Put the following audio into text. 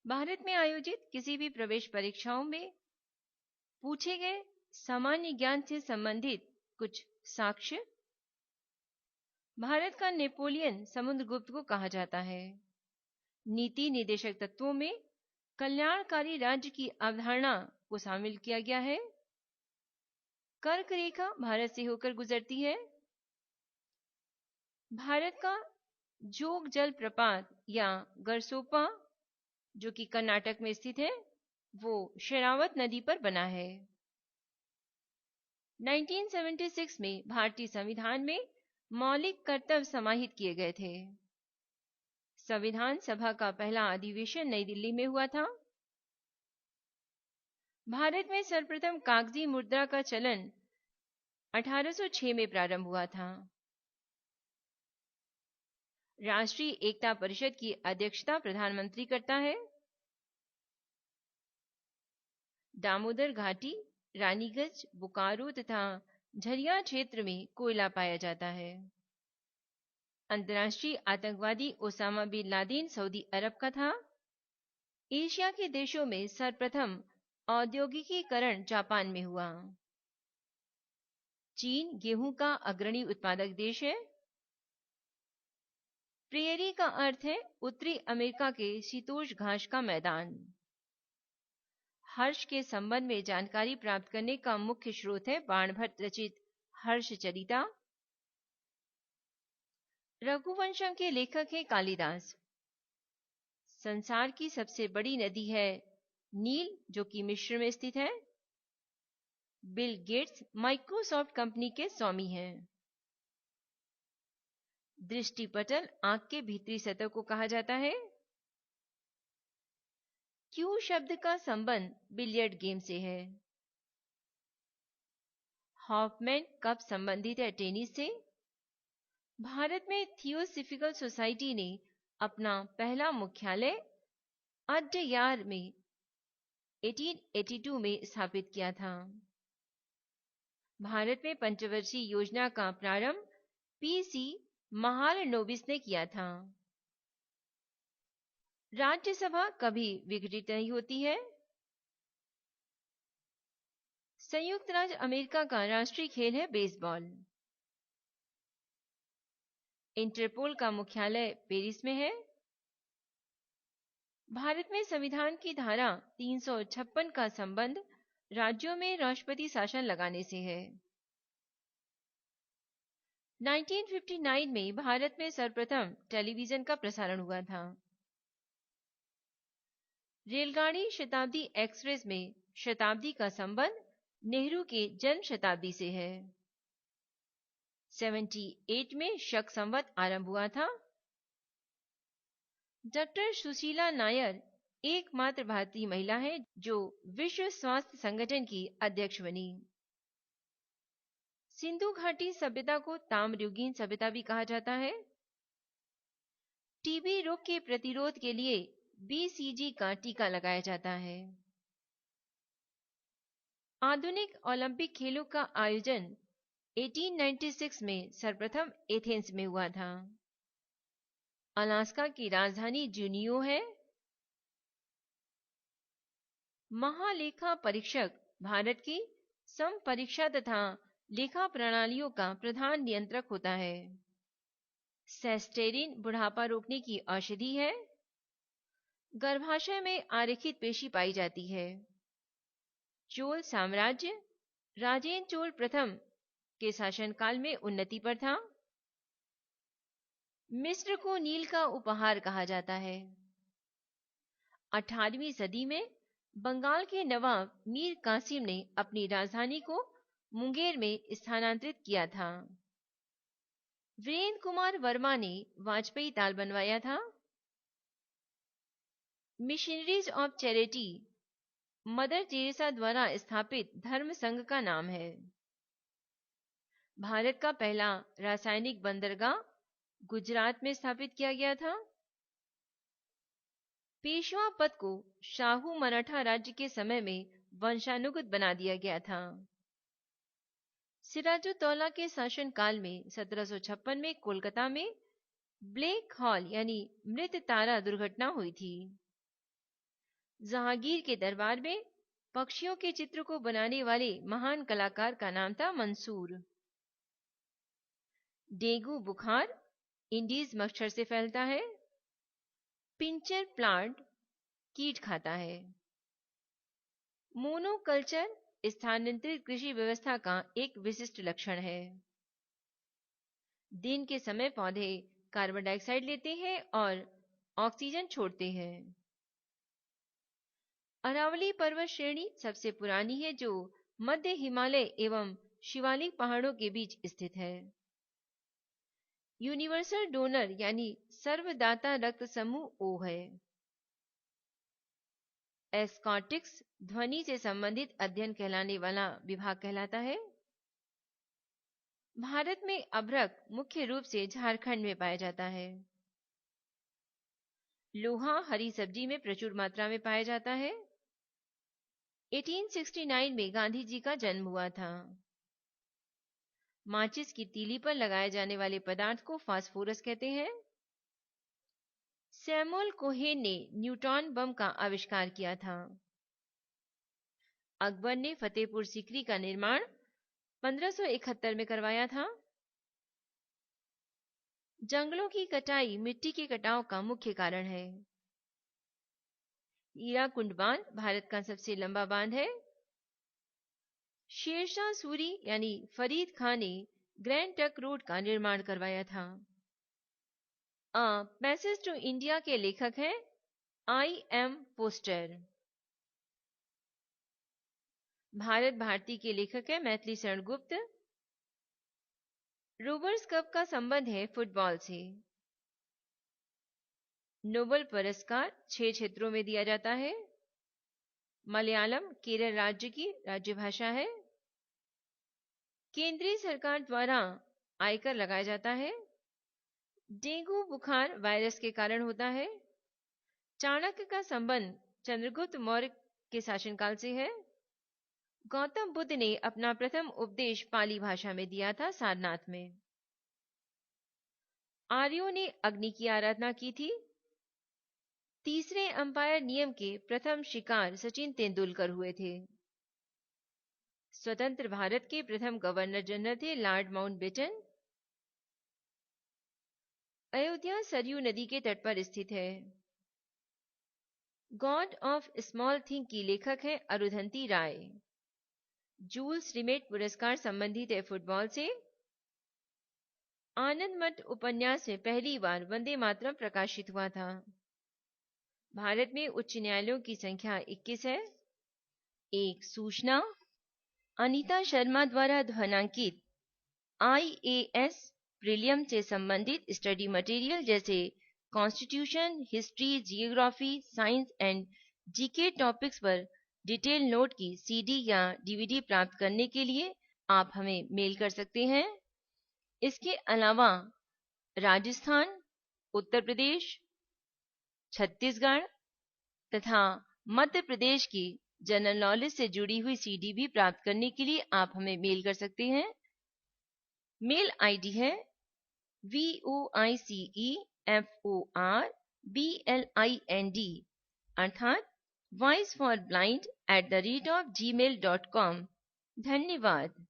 भारत में आयोजित किसी भी प्रवेश परीक्षाओं में पूछे गए सामान्य ज्ञान से संबंधित कुछ साक्ष्य। भारत का नेपोलियन समुद्रगुप्त को कहा जाता है। नीति निर्देशक तत्वों में कल्याणकारी राज्य की अवधारणा को शामिल किया गया है। कर्क रेखा भारत से होकर गुजरती है। भारत का जोग जल प्रपात या गरसोपा, जो कि कर्नाटक में स्थित है, वो शेरावत नदी पर बना है। 1976 में भारतीय संविधान में मौलिक कर्तव्य समाहित किए गए थे। संविधान सभा का पहला अधिवेशन नई दिल्ली में हुआ था। भारत में सर्वप्रथम कागजी मुद्रा का चलन 1806 में प्रारंभ हुआ था। राष्ट्रीय एकता परिषद की अध्यक्षता प्रधानमंत्री करता है। दामोदर घाटी, रानीगंज, बोकारो तथा झरिया क्षेत्र में कोयला पाया जाता है। अंतर्राष्ट्रीय आतंकवादी ओसामा बिन लादेन सऊदी अरब का था। एशिया के देशों में सर्वप्रथम औद्योगिकीकरण जापान में हुआ। चीन गेहूं का अग्रणी उत्पादक देश है। प्रेयरी का अर्थ है उत्तरी अमेरिका के शीतोष्ण घास का मैदान। हर्ष के संबंध में जानकारी प्राप्त करने का मुख्य स्रोत है बाणभट्ट रचित हर्षचरिता। रघुवंशम के लेखक हैं कालिदास। संसार की सबसे बड़ी नदी है नील, जो कि मिस्र में स्थित है। बिल गेट्स माइक्रोसॉफ्ट कंपनी के स्वामी हैं। दृष्टिपटल आंख के भीतरी सतह को कहा जाता है। क्यू शब्द का संबंध बिलियर्ड गेम से है। हॉफमैन कप संबंधित है टेनिस से। भारत में थियोसॉफिकल सोसाइटी ने अपना पहला मुख्यालय अड्डयार में 1882 में स्थापित किया था। भारत में पंचवर्षीय योजना का प्रारंभ पीसी महालनोबिस ने किया था। राज्यसभा कभी विघटित नहीं होती है। संयुक्त राज्य अमेरिका का राष्ट्रीय खेल है बेसबॉल। इंटरपोल का मुख्यालय पेरिस में है। भारत में संविधान की धारा 356 का संबंध राज्यों में राष्ट्रपति शासन लगाने से है। 1959 में भारत में सर्वप्रथम टेलीविजन का प्रसारण हुआ था। रेलगाड़ी शताब्दी एक्सप्रेस में शताब्दी का संबंध नेहरू के जन्म शताब्दी से है। 78 में शक संवत आरंभ हुआ था। डॉक्टर सुशीला नायर एकमात्र भारतीय महिला है जो विश्व स्वास्थ्य संगठन की अध्यक्ष बनी। सिंधु घाटी सभ्यता को ताम्रयुगीन सभ्यता भी कहा जाता है। टीबी रोग के प्रतिरोध के लिए बीसीजी का टीका लगाया जाता है। आधुनिक ओलंपिक खेलों का आयोजन 1896 में सर्वप्रथम एथेंस में हुआ था। अलास्का की राजधानी जुनियो है। महालेखा परीक्षक भारत की समपरीक्षा तथा लेखा प्रणालियों का प्रधान नियंत्रक होता है। सेस्टेरिन बुढ़ापा रोकने की औषधि है। गर्भाशय में आरेखित पेशी पाई जाती है। चोल साम्राज्य राजेंद्र चोल प्रथम के शासनकाल में उन्नति पर था। मिस्र को नील का उपहार कहा जाता है। 18वीं सदी में बंगाल के नवाब मीर कासिम ने अपनी राजधानी को मुंगेर में स्थानांतरित किया था। वीरेंद्र कुमार वर्मा ने वाजपेयी ताल बनवाया था। Missionaries of charity mother Teresa द्वारा स्थापित धर्म संघ का नाम है। भारत का पहला रासायनिक बंदरगाह गुजरात में स्थापित किया गया था। पेशवा पद को शाहू मराठा राज्य के समय में वंशानुगत बना दिया गया था। सिराजुद्दौला के शासनकाल में 1756 में कोलकाता में ब्लैक हॉल यानी मृत तारा दुर्घटना हुई थी। जहांगीर के दरबार में पक्षियों के चित्र को बनाने वाले महान कलाकार का नाम था मंसूर। डेंगू बुखार इंडीज मच्छर से फैलता है। पिंचर प्लांट कीट खाता है। मोनोकल्चर स्थानांतरित कृषि व्यवस्था का एक विशिष्ट लक्षण है। दिन के समय पौधे कार्बन डाइऑक्साइड लेते हैं और ऑक्सीजन छोड़ते हैं। अरावली पर्वत श्रेणी सबसे पुरानी है जो मध्य हिमालय एवं शिवालिक पहाड़ों के बीच स्थित है। यूनिवर्सल डोनर यानी सर्वदाता रक्त समूह ओ है। एस्कॉटिक्स ध्वनि से संबंधित अध्ययन कहलाने वाला विभाग कहलाता है। भारत में अभ्रक मुख्य रूप से झारखंड में पाया जाता है। लोहा हरी सब्जी में प्रचुर मात्रा में पाया जाता है। 1869 में गांधी जी का जन्म हुआ था। माचिस की तीली पर लगाए जाने वाले पदार्थ को फास्फोरस कहते हैं। सैमुअल कोहेन ने न्यूट्रॉन बम का आविष्कार किया था। अकबर ने फतेहपुर सीकरी का निर्माण 1571 में करवाया था। जंगलों की कटाई मिट्टी के कटाव का मुख्य कारण है। हीराकुंड बांध भारत का सबसे लंबा बांध है। शेरशाह सूरी यानी फरीद खान ने ग्रैंड ट्रंक रोड का निर्माण करवाया था। मैसेज टू इंडिया के लेखक हैं I.M. पोस्टर। भारत भारती के लेखक हैं मैथिली शरण गुप्त। रोबर्स कप का संबंध है फुटबॉल से। नोबेल पुरस्कार 6 क्षेत्रों में दिया जाता है। मलयालम केरल राज्य की राज्य भाषा है। केंद्रीय सरकार द्वारा आयकर लगाया जाता है। डेंगू बुखार वायरस के कारण होता है। चाणक्य का संबंध चंद्रगुप्त मौर्य के शासनकाल से है। गौतम बुद्ध ने अपना प्रथम उपदेश पाली भाषा में दिया था सारनाथ में। आर्यों ने अग्नि की आराधना की थी। तीसरे अंपायर नियम के प्रथम शिकार सचिन तेंदुलकर हुए थे। स्वतंत्र भारत के प्रथम गवर्नर जनरल थे लॉर्ड माउंटबेटन। अयोध्या सरयू नदी के तट पर स्थित है। गॉड ऑफ स्मॉल थिंग की लेखक है अरुंधति राय। जूल्स रिमेट पुरस्कार संबंधित है फुटबॉल से। आनंद मठ उपन्यास में पहली बार वंदे मातरम प्रकाशित हुआ था। भारत में उच्च न्यायालयों की संख्या 21 है। एक सूचना, अनीता शर्मा द्वारा ध्वनांकित IAS प्रीलियम से संबंधित स्टडी मटेरियल जैसे constitution, history, geography, science and GK topics पर डिटेल नोट की CD या DVD प्राप्त करने के लिए आप हमें मेल कर सकते हैं। इसके अलावा राजस्थान, उत्तर प्रदेश, छत्तीसगढ़ तथा मध्य प्रदेश की जनरल नॉलेज से जुड़ी हुई CD भी प्राप्त करने के लिए आप हमें मेल कर सकते हैं। मेल आईडी है voiceforblind अर्थात voiceforblind@gmail.com। धन्यवाद।